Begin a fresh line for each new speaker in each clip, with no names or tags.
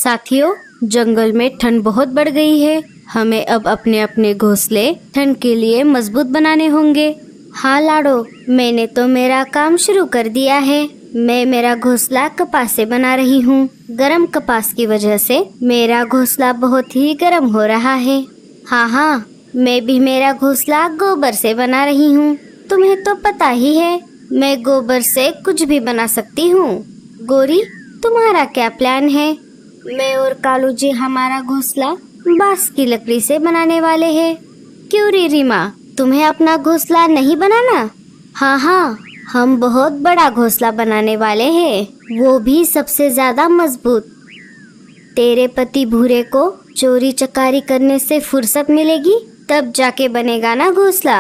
साथियों, जंगल में ठंड बहुत बढ़ गई है। हमें अब अपने अपने घोंसले ठंड के लिए मजबूत बनाने होंगे। हाँ लाडो, मैंने तो मेरा काम शुरू कर दिया है। मैं मेरा घोंसला कपास से बना रही हूँ। गरम कपास की वजह से मेरा घोंसला बहुत ही गर्म हो रहा है। हाँ, मैं भी मेरा घोंसला गोबर से बना रही हूँ। तुम्हें तो पता ही है, मैं गोबर से कुछ भी बना सकती हूँ। गोरी, तुम्हारा क्या प्लान है? मैं और कालू जी हमारा घोंसला बांस की लकड़ी से बनाने वाले हैं। क्यों रे रीमा, तुम्हें अपना घोंसला नहीं बनाना? हाँ, हम बहुत बड़ा घोंसला बनाने वाले हैं, वो भी सबसे ज्यादा मजबूत। तेरे पति भूरे को चोरी चकारी करने से फुर्सत मिलेगी तब जाके बनेगा ना घोंसला।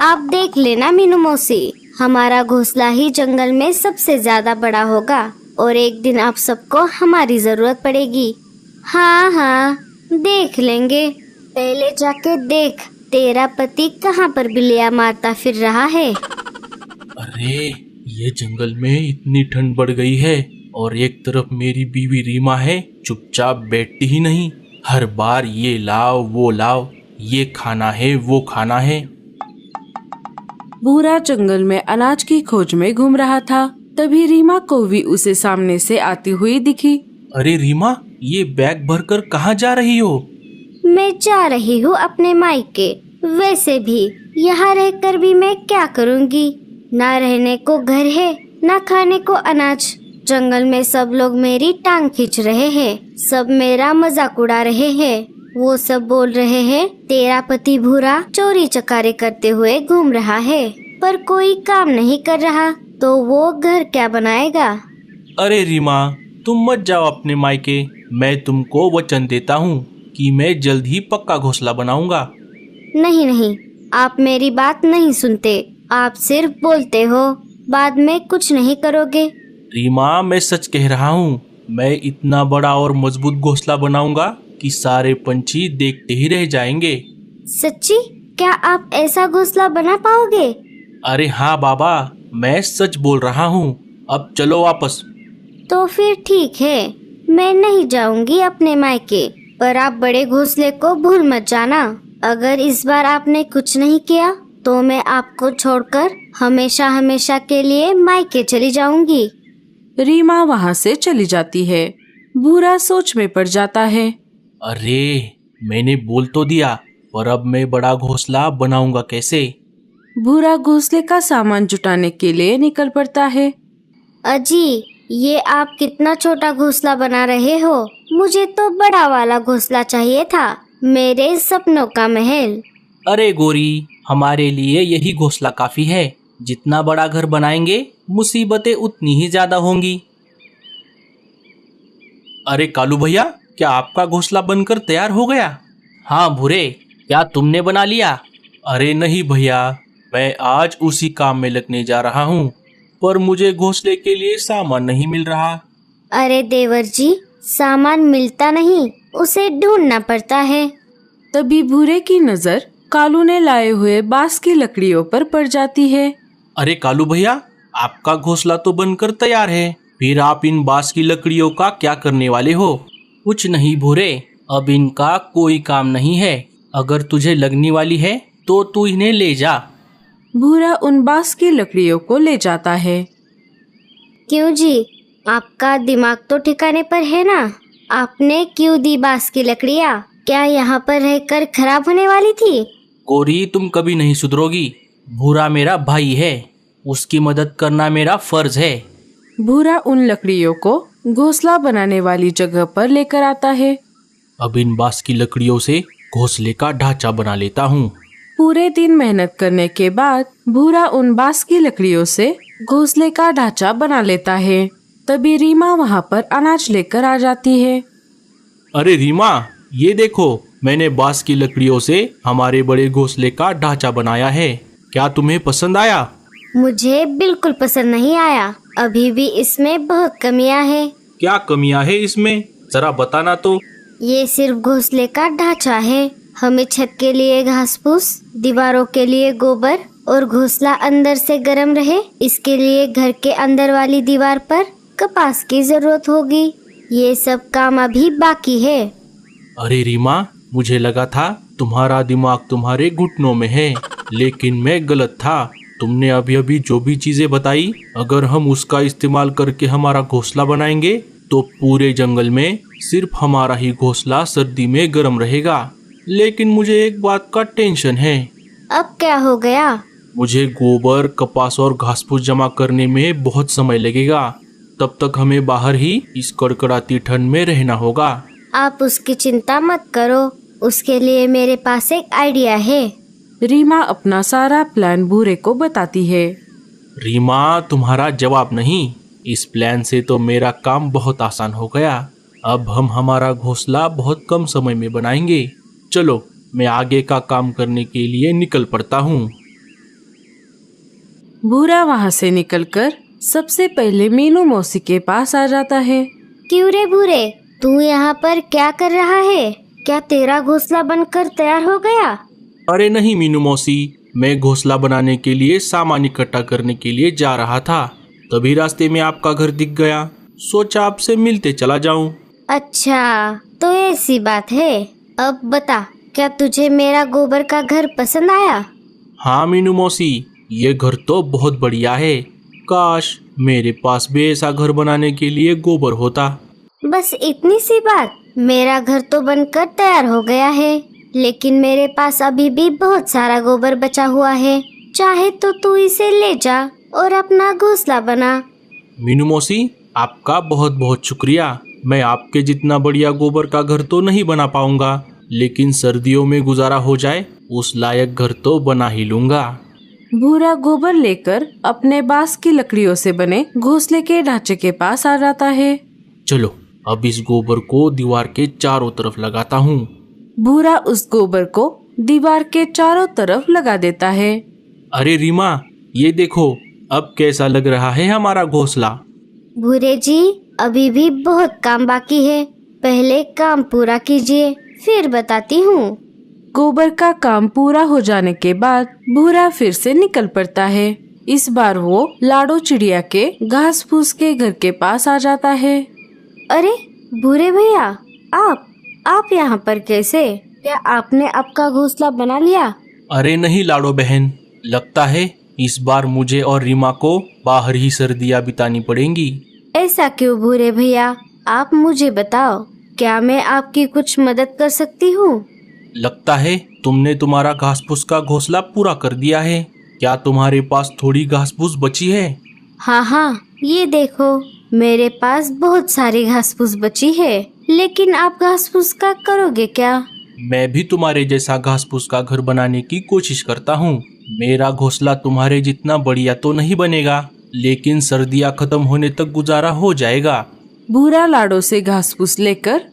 आप देख लेना मीनू मौसी, हमारा घोंसला ही जंगल में सबसे ज्यादा बड़ा होगा और एक दिन आप सबको हमारी जरूरत पड़ेगी। हाँ, देख लेंगे। पहले जाके देख, तेरा पति कहाँ पर बिल्लियाँ मारता फिर रहा है।
अरे, ये जंगल में इतनी ठंड बढ़ गई है और एक तरफ मेरी बीवी रीमा है, चुपचाप बैठती ही नहीं। हर बार ये लाओ वो लाओ, ये खाना है वो खाना है।
भूरा जंगल में अनाज की खोज में घूम रहा था। तभी रीमा को भी उसे सामने से आती हुई दिखी।
अरे रीमा, ये बैग भरकर कहाँ जा रही हो?
मैं जा रही हूँ अपने मायके। वैसे भी यहाँ रहकर भी मैं क्या करूँगी? ना रहने को घर है, ना खाने को अनाज। जंगल में सब लोग मेरी टांग खींच रहे हैं, सब मेरा मजाक उड़ा रहे हैं। वो सब बोल रहे हैं तेरा पति भूरा चोरी चकारी करते हुए घूम रहा है, पर कोई काम नहीं कर रहा, तो वो घर क्या बनाएगा?
अरे रीमा, तुम मत जाओ अपने मायके। मैं तुमको वचन देता हूँ कि मैं जल्द ही पक्का घोंसला बनाऊंगा।
नहीं, आप मेरी बात नहीं सुनते। आप सिर्फ बोलते हो, बाद में कुछ नहीं करोगे।
रीमा, मैं सच कह रहा हूँ। मैं इतना बड़ा और मजबूत घोंसला बनाऊंगा कि सारे पंछी देखते ही रह जाएंगे।
सच्ची? क्या आप ऐसा घोंसला बना पाओगे?
अरे हाँ बाबा, मैं सच बोल रहा हूँ। अब चलो वापस।
तो फिर ठीक है, मैं नहीं जाऊंगी अपने मायके, पर आप बड़े घोंसले को भूल मत जाना। अगर इस बार आपने कुछ नहीं किया तो मैं आपको छोड़कर हमेशा हमेशा के लिए मायके चली जाऊंगी।
रीमा वहाँ से चली जाती है। भूरा सोच में पड़ जाता है।
अरे, मैंने बोल तो दिया, पर अब मैं बड़ा घोंसला बनाऊंगा कैसे?
भूरा घोंसले का सामान जुटाने के लिए निकल पड़ता है।
अजी, ये आप कितना छोटा घोंसला बना रहे हो? मुझे तो बड़ा वाला घोंसला चाहिए था, मेरे सपनों का महल।
अरे गोरी, हमारे लिए यही घोंसला काफी है। जितना बड़ा घर बनाएंगे, मुसीबतें उतनी ही ज्यादा होंगी। अरे कालू भैया, क्या आपका घोंसला बनकर तैयार हो गया? हाँ भूरे, क्या तुमने बना लिया? अरे नहीं भैया, मैं आज उसी काम में लगने जा रहा हूँ, पर मुझे घोंसले के लिए सामान नहीं मिल रहा।
अरे देवर जी, सामान मिलता नहीं, उसे ढूंढना पड़ता है।
तभी भूरे की नजर कालू ने लाए हुए बांस की लकड़ियों पर पड़ जाती है।
अरे कालू भैया, आपका घोंसला तो बनकर तैयार है, फिर आप इन बांस की लकड़ियों का क्या करने वाले हो? कुछ नहीं भूरे, अब इनका कोई काम नहीं है। अगर तुझे लगने वाली है तो तू इन्हें ले जा।
भूरा उन बांस की लकड़ियों को ले जाता है।
क्यों जी, आपका दिमाग तो ठिकाने पर है ना? आपने क्यों दी बांस की लकड़ियाँ? क्या यहाँ पर रहकर खराब होने वाली थी?
गोरी, तुम कभी नहीं सुधरोगी। भूरा मेरा भाई है, उसकी मदद करना मेरा फर्ज है।
भूरा उन लकड़ियों को घोंसला बनाने वाली जगह पर लेकर आता है।
अब इन बांस की लकड़ियों से घोंसले का ढांचा बना लेता हूँ।
पूरे दिन मेहनत करने के बाद भूरा उन बांस की लकड़ियों से घोंसले का ढांचा बना लेता है। तभी रीमा वहाँ पर अनाज लेकर आ जाती है।
अरे रीमा, ये देखो, मैंने बांस की लकड़ियों से हमारे बड़े घोंसले का ढांचा बनाया है। क्या तुम्हें पसंद आया?
मुझे बिल्कुल पसंद नहीं आया। अभी भी इसमें बहुत कमियां हैं।
क्या कमियां है इसमें? जरा बताना तो।
ये सिर्फ घोंसले का ढांचा है। हमें छत के लिए घास फूस, दीवारों के लिए गोबर और घोंसला अंदर से गर्म रहे, इसके लिए घर के अंदर वाली दीवार पर कपास की जरूरत होगी। ये सब काम अभी बाकी है।
अरे रीमा, मुझे लगा था तुम्हारा दिमाग तुम्हारे घुटनों में है, लेकिन मैं गलत था। तुमने अभी अभी जो भी चीजें बताई, अगर हम उसका इस्तेमाल करके हमारा घोंसला बनाएंगे तो पूरे जंगल में सिर्फ हमारा ही घोंसला सर्दी में गर्म रहेगा। लेकिन मुझे एक बात का टेंशन है।
अब क्या हो गया?
मुझे गोबर, कपास और घास फूस जमा करने में बहुत समय लगेगा। तब तक हमें बाहर ही इस कड़कड़ाती ठंड में रहना होगा।
आप उसकी चिंता मत करो, उसके लिए मेरे पास एक आइडिया है।
रीमा अपना सारा प्लान भूरे को बताती है।
रीमा, तुम्हारा जवाब नहीं। इस प्लान से तो मेरा काम बहुत आसान हो गया। अब हम हमारा घोंसला बहुत कम समय में बनाएंगे। चलो, मैं आगे का काम करने के लिए निकल पड़ता हूँ।
भूरा वहाँ से निकलकर सबसे पहले मीनू मौसी के पास आ जाता है।
क्यों रे भूरे, तू यहाँ पर क्या कर रहा है? क्या तेरा घोंसला बनकर तैयार हो गया?
अरे नहीं मीनू मौसी, मैं घोंसला बनाने के लिए सामान इकट्ठा करने के लिए जा रहा था। तभी रास्ते में आपका घर दिख गया, सोचा आपसे मिलते चला जाऊं।
अच्छा, तो ऐसी बात है। अब बता, क्या तुझे मेरा गोबर का घर पसंद आया?
हाँ मीनू मौसी, ये घर तो बहुत बढ़िया है। काश मेरे पास भी ऐसा घर बनाने के लिए गोबर होता।
बस इतनी सी बात? मेरा घर तो बनकर तैयार हो गया है, लेकिन मेरे पास अभी भी बहुत सारा गोबर बचा हुआ है। चाहे तो तू इसे ले जा और अपना घोंसला बना।
मीनू मौसी, आपका बहुत बहुत शुक्रिया। मैं आपके जितना बढ़िया गोबर का घर तो नहीं बना पाऊंगा, लेकिन सर्दियों में गुजारा हो जाए उस लायक घर तो बना ही लूंगा।
भूरा गोबर लेकर अपने बांस की लकड़ियों से बने घोंसले के ढांचे के पास आ जाता है।
चलो, अब इस गोबर को दीवार के चारों तरफ लगाता हूँ।
भूरा उस गोबर को दीवार के चारों तरफ लगा देता है।
अरे रीमा, ये देखो, अब कैसा लग रहा है हमारा घोंसला।
भूरे जी, अभी भी बहुत काम बाकी है। पहले काम पूरा कीजिए, फिर बताती हूँ।
गोबर का काम पूरा हो जाने के बाद भूरा फिर से निकल पड़ता है। इस बार वो लाडो चिड़िया के घास फूस के घर के पास आ जाता है।
अरे भूरे भैया, आप यहाँ पर कैसे? क्या आपने आपका घोंसला बना लिया?
अरे नहीं लाडो बहन, लगता है इस बार मुझे और रीमा को बाहर ही सर्दियाँ बितानी पड़ेंगी।
ऐसा क्यों भूरे भैया? आप मुझे बताओ, क्या मैं आपकी कुछ मदद कर सकती हूँ?
लगता है तुमने तुम्हारा घास फूस का घोंसला पूरा कर दिया है। क्या तुम्हारे पास थोड़ी घास फूस बची है?
हाँ, ये देखो, मेरे पास बहुत सारी घास फूस बची है। लेकिन आप घास फूस का करोगे क्या?
मैं भी तुम्हारे जैसा घास फूस का घर बनाने की कोशिश करता हूँ। मेरा घोंसला तुम्हारे जितना बढ़िया तो नहीं बनेगा, लेकिन सर्दियाँ खत्म होने तक गुजारा हो जाएगा।
भूरा लाडो से घास फूस लेकर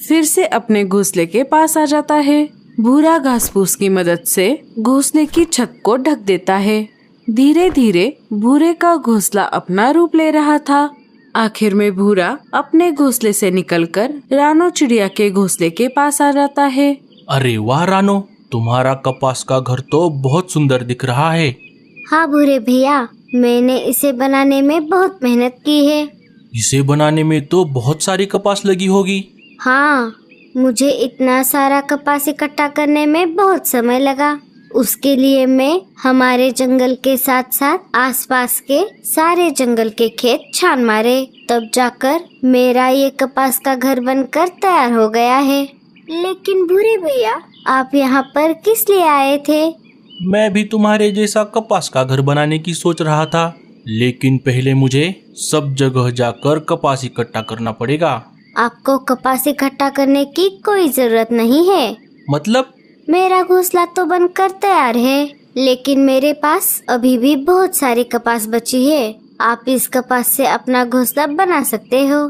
फिर से अपने घोंसले के पास आ जाता है। भूरा घास फूस की मदद से घोंसले की छत को ढक देता है। धीरे धीरे भूरे का घोंसला अपना रूप ले रहा था। आखिर में भूरा अपने घोंसले से निकलकर रानो चिड़िया के घोंसले के पास आ जाता है।
अरे वाह रानो, तुम्हारा कपास का घर तो बहुत सुंदर दिख रहा है।
हाँ भूरे भैया, मैंने इसे बनाने में बहुत मेहनत की है।
इसे बनाने में तो बहुत सारी कपास लगी होगी।
हाँ, मुझे इतना सारा कपास इकट्ठा करने में बहुत समय लगा। उसके लिए मैं हमारे जंगल के साथ साथ आसपास के सारे जंगल के खेत छान मारे, तब जाकर मेरा ये कपास का घर बनकर तैयार हो गया है। लेकिन भूरे भैया, आप यहाँ पर किस लिए आए थे?
मैं भी तुम्हारे जैसा कपास का घर बनाने की सोच रहा था, लेकिन पहले मुझे सब जगह जाकर कपास इकट्ठा करना पड़ेगा।
आपको कपास इकट्ठा करने की कोई जरूरत नहीं है।
मतलब?
मेरा घोंसला तो बनकर तैयार है, लेकिन मेरे पास अभी भी बहुत सारी कपास बची है। आप इस कपास से अपना घोंसला बना सकते हो।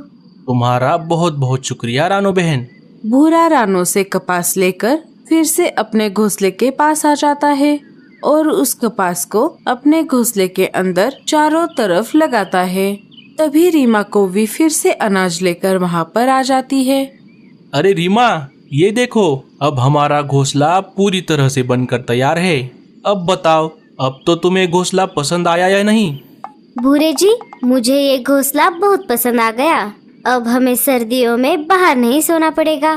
तुम्हारा बहुत बहुत शुक्रिया रानो बहन।
भूरा रानो से कपास लेकर फिर से अपने घोंसले के पास आ जाता है और उस कपास को अपने घोंसले के अंदर चारों तरफ लगाता है। तभी रीमा कौवी फिर से अनाज लेकर वहाँ पर आ जाती है।
अरे रीमा, ये देखो, अब हमारा घोंसला पूरी तरह से बनकर तैयार है। अब बताओ, अब तो तुम्हें घोंसला पसंद आया या नहीं?
भूरे जी, मुझे ये घोंसला बहुत पसंद आ गया। अब हमें सर्दियों में बाहर नहीं सोना पड़ेगा।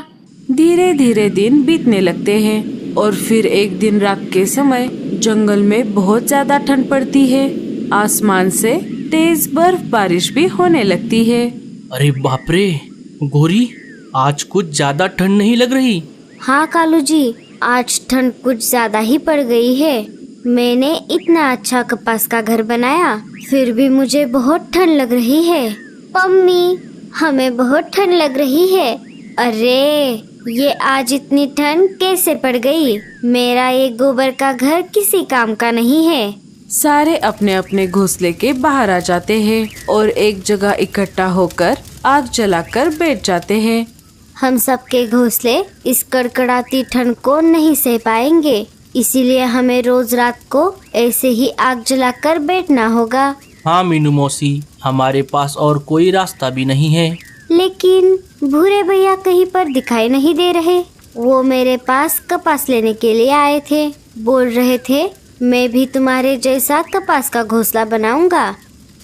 धीरे धीरे दिन बीतने लगते हैं और फिर एक दिन रात के समय जंगल में बहुत ज्यादा ठंड पड़ती है। आसमान से तेज बर्फ बारिश भी होने लगती है।
अरे बाप रे गोरी, आज कुछ ज्यादा ठंड नहीं लग रही?
हाँ कालू जी, आज ठंड कुछ ज्यादा ही पड़ गई है। मैंने इतना अच्छा कपास का घर बनाया, फिर भी मुझे बहुत ठंड लग रही है। मम्मी, हमें बहुत ठंड लग रही है। अरे ये आज इतनी ठंड कैसे पड़ गई? मेरा ये गोबर का घर किसी काम का नहीं है।
सारे अपने अपने घोंसले के बाहर आ जाते हैं और एक जगह इकट्ठा होकर आग जलाकर बैठ जाते हैं।
हम सबके घोंसले इस कड़कड़ाती ठंड को नहीं सह पाएंगे, इसीलिए हमें रोज रात को ऐसे ही आग जलाकर बैठना होगा।
हाँ मीनू मौसी, हमारे पास और कोई रास्ता भी नहीं है।
लेकिन भूरे भैया कहीं पर दिखाई नहीं दे रहे। वो मेरे पास कपास लेने के लिए आए थे, बोल रहे थे मैं भी तुम्हारे जैसा कपास का घोंसला बनाऊंगा।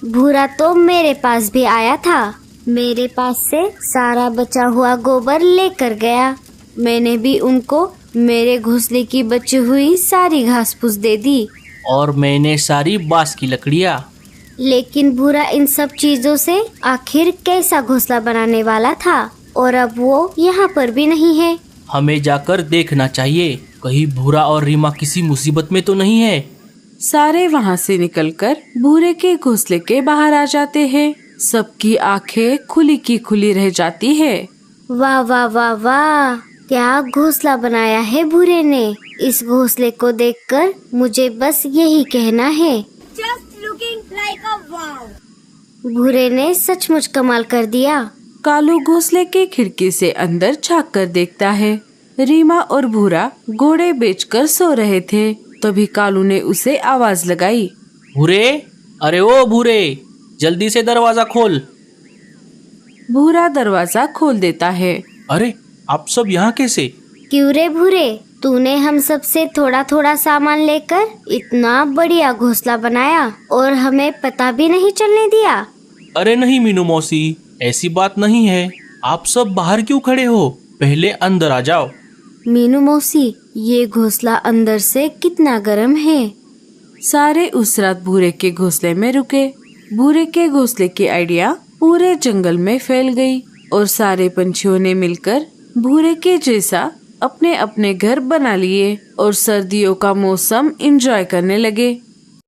भूरा तो मेरे पास भी आया था, मेरे पास से सारा बचा हुआ गोबर लेकर गया। मैंने भी उनको मेरे घोंसले की बची हुई सारी घास फूस दे दी
और मैंने सारी बांस की लकड़ियाँ।
लेकिन भूरा इन सब चीजों से आखिर कैसा घोंसला बनाने वाला था, और अब वो यहाँ पर भी नहीं है।
हमें जाकर देखना चाहिए, कहीं भूरा और रीमा किसी मुसीबत में तो नहीं है।
सारे वहाँ से निकलकर भूरे के घोंसले के बाहर आ जाते हैं। सबकी आंखें खुली की खुली रह जाती है।
वाह वाह वाह वाह, क्या घोंसला बनाया है भूरे ने। इस घोंसले को देखकर मुझे बस यही कहना है,
Just looking like a wow.
भूरे ने सचमुच कमाल कर दिया।
कालू घोंसले के खिड़की से अंदर झांक कर देखता है। रीमा और भूरा घोड़े बेचकर सो रहे थे। तभी कालू ने उसे आवाज लगाई,
भूरे, अरे ओ भूरे, जल्दी से दरवाजा खोल।
भूरा दरवाजा खोल देता है।
अरे आप सब यहाँ कैसे?
क्यों रे भूरे, तूने हम सब से थोड़ा थोड़ा सामान लेकर इतना बढ़िया घोंसला बनाया और हमें पता भी नहीं चलने दिया।
अरे नहीं मीनू मौसी, ऐसी बात नहीं है। आप सब बाहर क्यों खड़े हो? पहले अंदर आ जाओ।
मीनू मौसी, ये घोंसला अंदर से कितना गर्म है।
सारे उस रात भूरे के घोंसले में रुके। भूरे के घोंसले की आइडिया पूरे जंगल में फैल गई और सारे पंछियों ने मिलकर भूरे के जैसा अपने अपने घर बना लिए और सर्दियों का मौसम एंजॉय करने लगे।